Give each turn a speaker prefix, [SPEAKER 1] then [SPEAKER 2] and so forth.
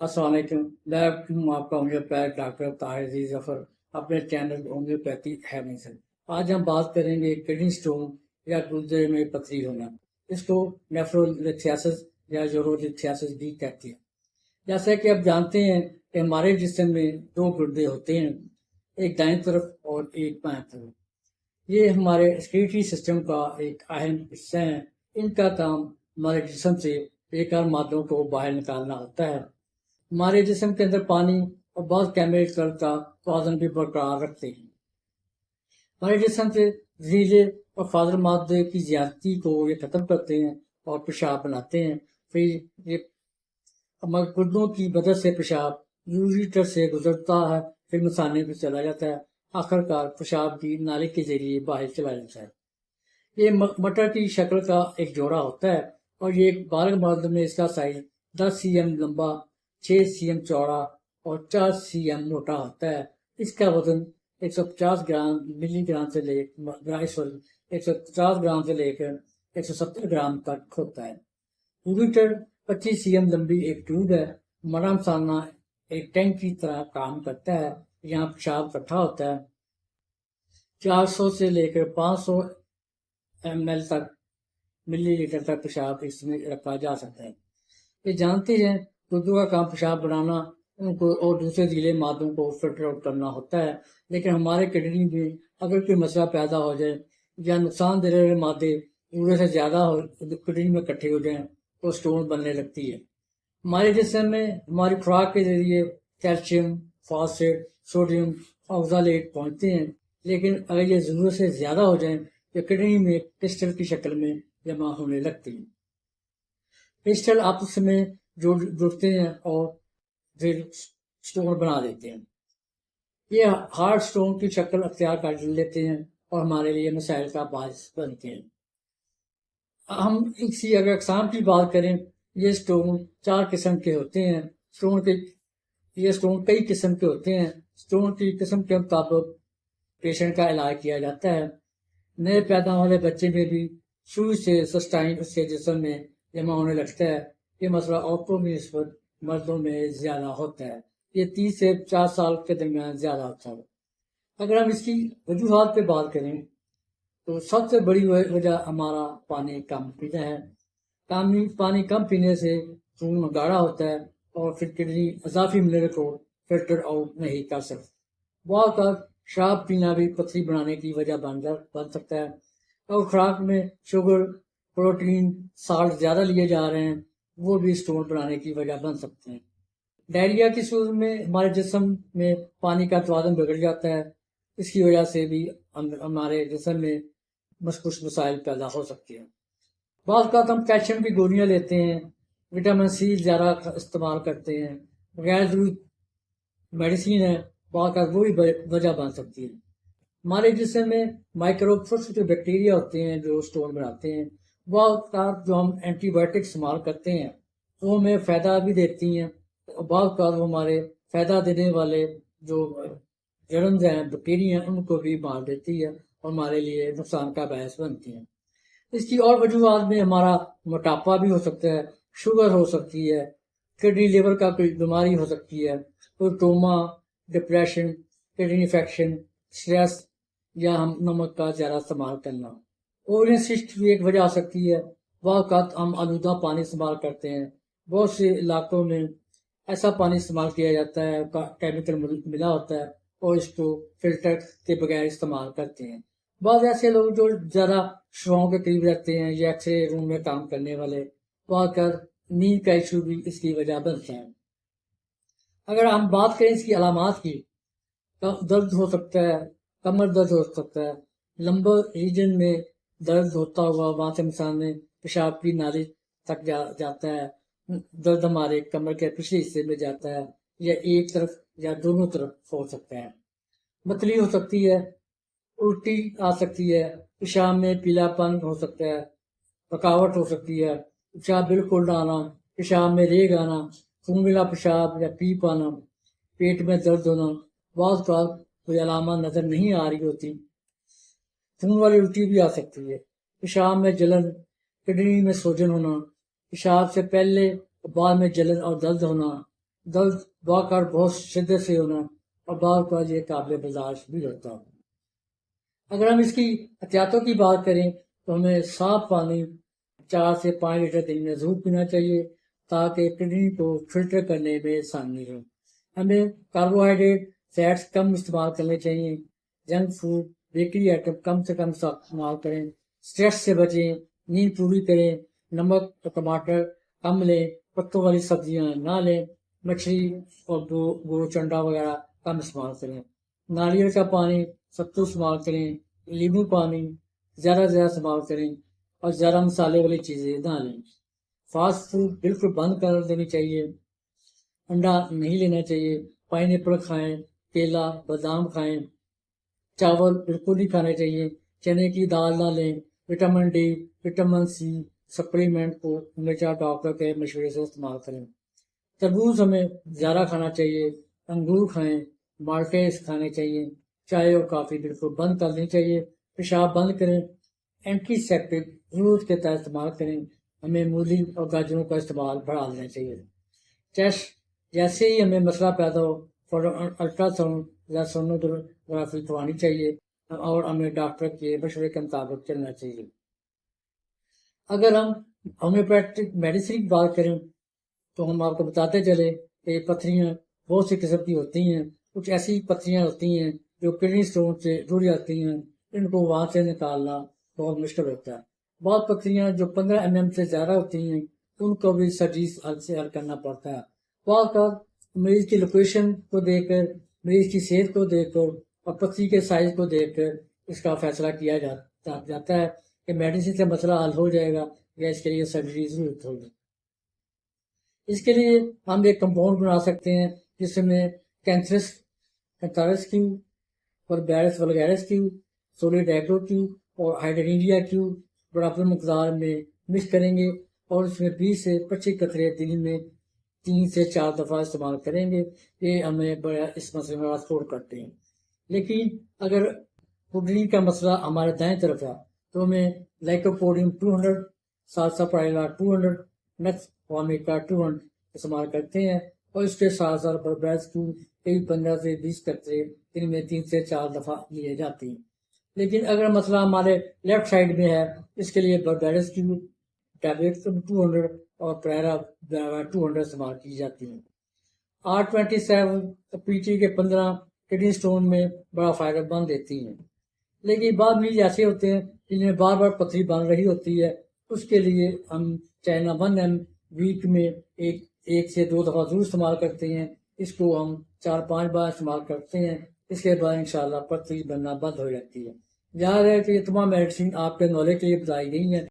[SPEAKER 1] السلام علیکم، میں ہوں آپ کا ہومیوپیتھ ڈاکٹر طاہر عزیز ظفر، اپنے چینل ہومیوپیتھی ہیونگ سے۔ آج ہم بات کریں گے کڈنی سٹون یا گردے میں پتھری ہونا۔ اس کو نیفرولتھیاسس یا یورولتھیاسس بھی کہتے ہیں۔ جیسا کہ آپ جانتے ہیں کہ ہمارے جسم میں دو گردے ہوتے ہیں، ایک دائیں طرف اور ایک بائیں طرف۔ یہ ہمارے ریسپریٹری سسٹم کا ایک اہم حصہ ہیں۔ ان کا کام ہمارے جسم سے بیکار مادوں کو باہر نکالنا ہوتا ہے، ہمارے جسم کے اندر پانی اور بعض کیمیکل کا توازن بھی برقرار رکھتے ہیں، ہمارے جسم سے زہریلے اور فاضل مادے کی زیادتی کو یہ ختم کرتے ہیں اور پیشاب بناتے ہیں۔ پھر یہ گردوں کی مدد سے پیشاب یوریٹر سے گزرتا ہے، پھر مثانے پہ چلا جاتا ہے، آخر کار پیشاب کی نالی کے ذریعے باہر چلا جاتا ہے۔ یہ مٹر کی شکل کا ایک جوڑا ہوتا ہے اور یہ بالغ مرد میں اس کا سائز 10 cm لمبا، 6 cm چوڑا اور 4 cm موٹا ہوتا ہے۔ اس کا وزن 150 گرام ملی گرام سے لے 150 گرام سے لے کر 170 گرام تک ہوتا ہے۔ یوریٹر 25 cm لمبی ایک ٹیوب ہے، ہمارا مثانہ ایک ٹینک کی طرح کام کرتا ہے، یہاں پیشاب اکٹھا ہوتا ہے۔ 400 سے لے کر 500 ml تک ملی لیٹر تک پیشاب اس میں رکھا جا سکتا ہے۔ یہ جانتے ہیں گردوں کا کام پیشاب بنانا ان کو اور دوسرے زہریلے مادوں کو فلٹر آؤٹ کرنا ہوتا ہے، لیکن ہمارے کڈنی میں اگر کوئی مسئلہ پیدا ہو جائے یا نقصان دہ رہے مادے ضرورت سے زیادہ کڈنی میں اکٹھے ہو جائیں تو سٹون بننے لگتی ہے۔ ہمارے جسم میں ہماری خوراک کے ذریعے کیلشیم، فاسفیٹ، سوڈیم، آکزالیٹ پہنچتے ہیں، لیکن اگر یہ ضرورت سے زیادہ ہو جائیں تو کڈنی میں کرسٹل کی شکل میں جمع ہونے لگتی ہیں۔ کرسٹل آپس میں جڑتے ہیں اور پھر سٹون بنا دیتے ہیں۔ یہ ہارڈ سٹون کی شکل اختیار کر لیتے ہیں اور ہمارے لیے مسائل کا باعث بنتے ہیں۔ ہم اس کی اگر اقسام کی بات کریں، یہ سٹون 4 قسم کے ہوتے ہیں۔ یہ سٹون کئی قسم کے ہوتے ہیں۔ سٹون کی قسم کے مطابق پیشنٹ کا علاج کیا جاتا ہے۔ نئے پیدا ہونے بچے میں بھی شروع سے سسٹائن اس کے جسم میں جمع ہونے لگتا ہے۔ یہ مسئلہ عورتوں میں نسبت مردوں میں زیادہ ہوتا ہے، یہ 30 سے 50 سال کے درمیان زیادہ ہوتا ہے۔ اگر ہم اس کی وجوہات پہ بات کریں تو سب سے بڑی وجہ ہمارا پانی کم پینا ہے۔ پانی کم پینے سے خون گاڑھا ہوتا ہے اور پھر کڈنی اضافی منرل کو فلٹر آؤٹ نہیں کر سکتی۔ بعض اوقات شراب پینا بھی پتھری بنانے کی وجہ بن سکتا ہے، اور خوراک میں شوگر، پروٹین، سالٹ زیادہ لیے جا رہے ہیں، وہ بھی سٹون بنانے کی وجہ بن سکتے ہیں۔ ڈائریا کی صورت میں ہمارے جسم میں پانی کا توازن بگڑ جاتا ہے، اس کی وجہ سے بھی ہمارے جسم میں کچھ مسائل پیدا ہو سکتے ہیں۔ بعض اوقات ہم کیلشیم کی گولیاں لیتے ہیں، وٹامن سی زیادہ استعمال کرتے ہیں، غیر ضروری میڈیسین ہے، بعض اوقات وہ بھی وجہ بن سکتی ہے۔ ہمارے جسم میں مائکروب چھوٹے چھوٹے بیکٹیریا ہوتے ہیں جو سٹون بناتے ہیں۔ بعض اوقات جو ہم اینٹی بایوٹک استعمال کرتے ہیں وہ ہمیں فائدہ بھی دیتی ہیں، بعض اوقات وہ ہمارے فائدہ دینے والے جو جرمز ہیں، بیکٹیریا ہیں، ان کو بھی مار دیتی ہے اور ہمارے لیے نقصان کا باعث بنتی ہیں۔ اس کی اور وجوہات میں ہمارا موٹاپا بھی ہو سکتا ہے، شوگر ہو سکتی ہے، کڈنی لیور کا کوئی بیماری ہو سکتی ہے، کوئی ٹوما، ڈپریشن، کڈنی انفیکشن، اسٹریس یا ہم نمک کا زیادہ استعمال کرنا۔ اوورین سسٹ بھی ایک وجہ آ سکتی ہے۔ بعض اوقات ہم آلودہ پانی استعمال کرتے ہیں، بہت سے علاقوں میں ایسا پانی استعمال کیا جاتا ہے کیمیکل ملا ہوتا ہے اور اس کو فلٹر کے بغیر استعمال کرتے ہیں۔ بعض ایسے لوگ جو زیادہ شوؤں کے قریب رہتے ہیں یا ایکس رے روم میں کام کرنے والے، بعض اوقات نیند کا ایشو بھی اس کی وجہ بنتا ہے۔ اگر ہم بات کریں اس کی علامات کی، درد ہو سکتا ہے، کمر درد ہو سکتا ہے، لمبر ریجن میں درد ہوتا ہوا وہاں سے مثال میں پیشاب کی نالی تک جاتا ہے، درد ہمارے کمر کے پچھلے حصے میں جاتا ہے یا ایک طرف یا دونوں طرف ہو سکتا ہے، متلی ہو سکتی ہے، الٹی آ سکتی ہے، پیشاب میں پیلا پن ہو سکتا ہے، رکاوٹ ہو سکتی ہے، پیشاب بالکل نہ آنا، پیشاب میں ریگ آنا، خون ملا پیشاب یا پیپ آنا، پیٹ میں درد ہونا، بعض اوقات کوئی علامات نظر نہیں آ رہی ہوتی، خون والی الٹی بھی آ سکتی ہے، پیشاب میں جلن، کڈنی میں سوجن ہونا، پیشاب سے پہلے اور بعد میں جلن اور درد ہونا، درد واقع بہت شدت سے ہونا اور بعض کا یہ قابل برداشت بھی ہوتا ہے۔ اگر ہم اس کی احتیاطوں کی بات کریں تو ہمیں صاف پانی 4 سے 5 لیٹر دن میں ضرور پینا چاہیے تاکہ کڈنی کو فلٹر کرنے میں آسانی ہو۔ ہمیں کاربوہائیڈریٹ فیٹس کم استعمال کرنے چاہیے، جنک فوڈ بیکری آئٹم کم سے کم استعمال کریں، اسٹریس سے بچیں، نیند پوری کریں، نمک اور ٹماٹر کم لیں، پتوں والی سبزیاں نہ لیں، مچھلی اور گوشت انڈا وغیرہ کم استعمال کریں، ناریل کا پانی ستو استعمال کریں، لیمو پانی زیادہ سے زیادہ استعمال کریں اور زیادہ مسالے والی چیزیں نہ لیں۔ فاسٹ فوڈ بالکل بند کر دینی چاہیے، انڈا نہیں لینا چاہیے، پائن ایپل کھائیں، کیلا بادام کھائیں، چاول بالکل نہیں کھانے چاہیے، چنے کی دال نہ لیں، vitamin D vitamin C supplement کو ہمیشہ ڈاکٹر کے مشورے سے استعمال کریں۔ تربوز ہمیں زیادہ کھانا چاہیے، انگور کھائیں، مالٹے کھانے چاہیے، چائے اور کافی بالکل بند کر دینی چاہیے، پیشاب بند کریں، اینٹی سیپٹک ضرورت کے تحت استعمال کریں، ہمیں مولی اور گاجروں کا استعمال بڑھا دینا چاہیے۔ ٹیسٹ جیسے ہی ہمیں مسئلہ پیدا ہو فوراً الٹرا ساؤنڈ یا سونوگرافی کروانی چاہیے اور ہمیں ڈاکٹر کے مشورے کے مطابق چلنا چاہیے۔ اگر ہم ہومیوپیتھک میڈیسن کی بات کریں تو ہم آپ کو بتاتے چلیں کہ پتھریاں بہت سی قسم کی ہوتی ہیں، کچھ ایسی پتھریاں ہوتی ہیں جو کڈنی اسٹون سے جڑ جاتی ہیں، ان کو وہاں سے نکالنا بہت مشکل ہوتا ہے۔ بہت پتھریاں جو 15 mm سے زیادہ ہوتی ہیں ان کو بھی سرجری سے حل کرنا پڑتا ہے۔ بعض اوقات مریض کی لوکیشن کو دیکھ کر، مریض کی صحت کو دیکھ کر اور پتھری کے سائز کو دیکھ کر اس کا فیصلہ کیا جاتا ہے کہ میڈیسن سے مسئلہ حل ہو جائے گا یا اس کے لیے سرجری ضرورت ہوگی۔ اس کے لیے ہم ایک کمپاؤنڈ بنا سکتے ہیں جس میں کینتھرس کیو اور بیرس ولیگیرس کیو، سولیڈیگرو کیو اور ہائیڈرینیا کیو برابر مقدار میں مکس کریں گے اور اس میں 20 سے 25 قطرے دن میں 3 سے 4 دفعہ استعمال کریں گے۔ یہ ہمیں بڑا اس مسئلے میں سپورٹ کرتے ہیں۔ لیکن اگر کڈنی کا مسئلہ ہمارے دائیں طرف ہے تو ہمیں لائکوپوڈیم 200 سالساپرائلا 200 نکس وامیکا 200 استعمال کرتے ہیں اور اس کے ساتھ ساتھ بربیرس کیو کئی 15 سے 20 قطرے دن میں 3 سے 4 دفعہ لیے جاتے ہیں۔ لیکن اگر مسئلہ ہمارے لیفٹ سائڈ میں ہے اس کے لیے بربیرس کیو ٹیبلیٹ 200 اور پریرا 200 استعمال کی جاتی ہیں۔ R27 PT کے 15 کڈنی سٹون میں بڑا فائدہ مند دیتی ہیں، لیکن بعض مریض ایسے ہوتے ہیں جن میں بار بار پتھری بن رہی ہوتی ہے، اس کے لیے ہم چائنا 1M ویک میں ایک سے 2 دفعہ ضرور استعمال کرتے ہیں۔ اس کو ہم 4-5 بار استعمال کرتے ہیں، اس کے بعد انشاءاللہ پتھری بننا بند ہو جاتی ہے۔ یاد ہے کہ یہ تمام میڈیسن آپ کے نالج کے لیے بتائی گئی ہیں۔